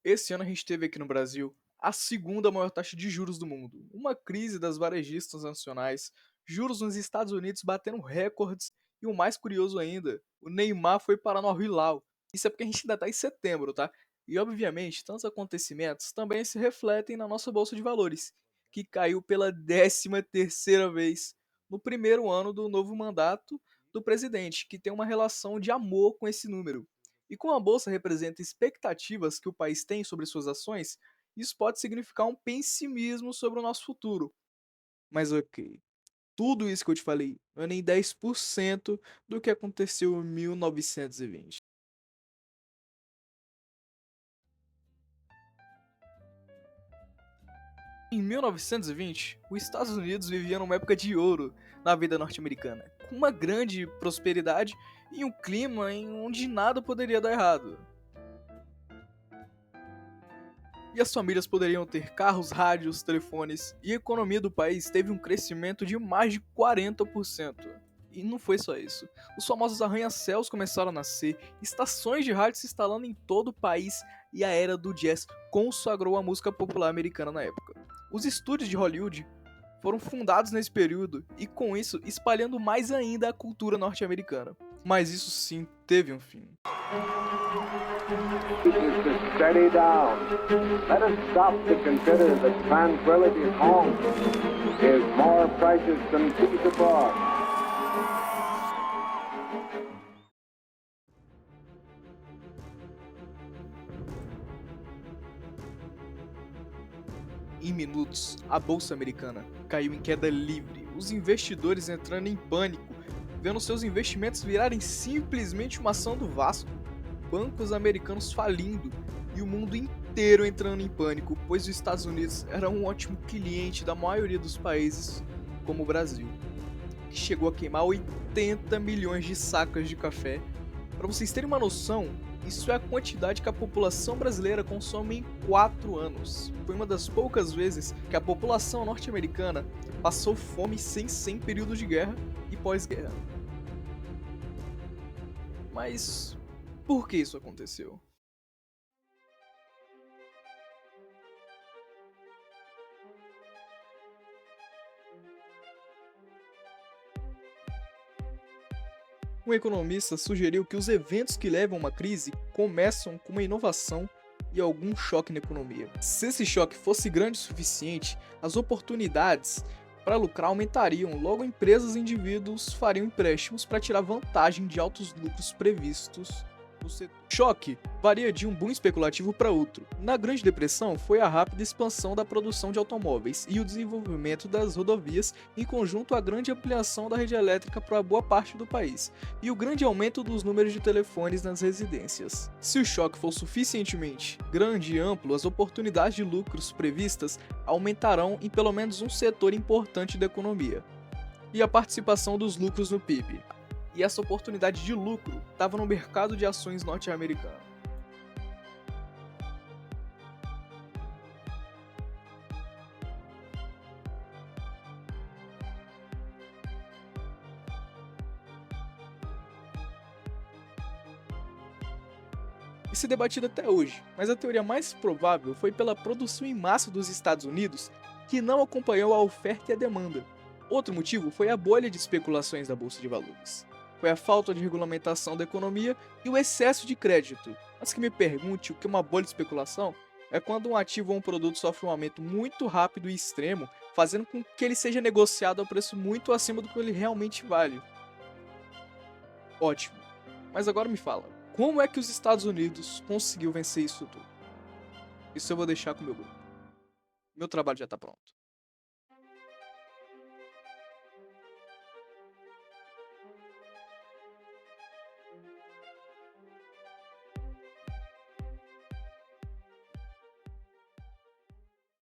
Esse ano a gente teve aqui no Brasil a segunda maior taxa de juros do mundo, uma crise das varejistas nacionais, juros nos Estados Unidos batendo recordes e o mais curioso ainda, o Neymar foi parar no Al-Hilal. Isso é porque a gente ainda está em setembro, tá? E obviamente, tantos acontecimentos também se refletem na nossa bolsa de valores, que caiu pela 13ª vez no primeiro ano do novo mandato do presidente, que tem uma relação de amor com esse número. E como a bolsa representa expectativas que o país tem sobre suas ações, isso pode significar um pessimismo sobre o nosso futuro. Mas ok, tudo isso que eu te falei não é nem 10% do que aconteceu em 1920. Em 1920, os Estados Unidos viviam numa época de ouro na vida norte-americana, com uma grande prosperidade e um clima em onde nada poderia dar errado. E as famílias poderiam ter carros, rádios, telefones, e a economia do país teve um crescimento de mais de 40%. E não foi só isso. Os famosos arranha-céus começaram a nascer, estações de rádio se instalando em todo o país e a era do jazz consagrou a música popular americana na época. Os estúdios de Hollywood foram fundados nesse período e com isso espalhando mais ainda a cultura norte-americana. Mas isso sim teve um fim. Is to steady down. Let us stop to consider that tranquility at home is more precious than peace abroad. Em minutos, a bolsa americana caiu em queda livre, os investidores entrando em pânico, vendo seus investimentos virarem simplesmente uma ação do Vasco, bancos americanos falindo e o mundo inteiro entrando em pânico, pois os Estados Unidos era um ótimo cliente da maioria dos países, como o Brasil, que chegou a queimar 80 milhões de sacas de café. Para vocês terem uma noção, isso é a quantidade que a população brasileira consome em 4 anos. Foi uma das poucas vezes que a população norte-americana passou fome sem períodos de guerra e pós-guerra. Mas por que isso aconteceu? Um economista sugeriu que os eventos que levam a uma crise começam com uma inovação e algum choque na economia. Se esse choque fosse grande o suficiente, as oportunidades para lucrar aumentariam, logo empresas e indivíduos fariam empréstimos para tirar vantagem de altos lucros previstos no setor. Choque varia de um boom especulativo para outro. Na Grande Depressão foi a rápida expansão da produção de automóveis e o desenvolvimento das rodovias, em conjunto à grande ampliação da rede elétrica para boa parte do país, e o grande aumento dos números de telefones nas residências. Se o choque for suficientemente grande e amplo, as oportunidades de lucros previstas aumentarão em pelo menos um setor importante da economia, e a participação dos lucros no PIB. E essa oportunidade de lucro estava no mercado de ações norte-americano. E se debatido até hoje, mas a teoria mais provável foi pela produção em massa dos Estados Unidos que não acompanhou a oferta e a demanda. Outro motivo foi a bolha de especulações da bolsa de valores. Foi a falta de regulamentação da economia e o excesso de crédito. Mas que me pergunte o que é uma bolha de especulação é quando um ativo ou um produto sofre um aumento muito rápido e extremo, fazendo com que ele seja negociado a um preço muito acima do que ele realmente vale. Ótimo. Mas agora me fala, como é que os Estados Unidos conseguiu vencer isso tudo? Isso eu vou deixar com o meu grupo. Meu trabalho já tá pronto.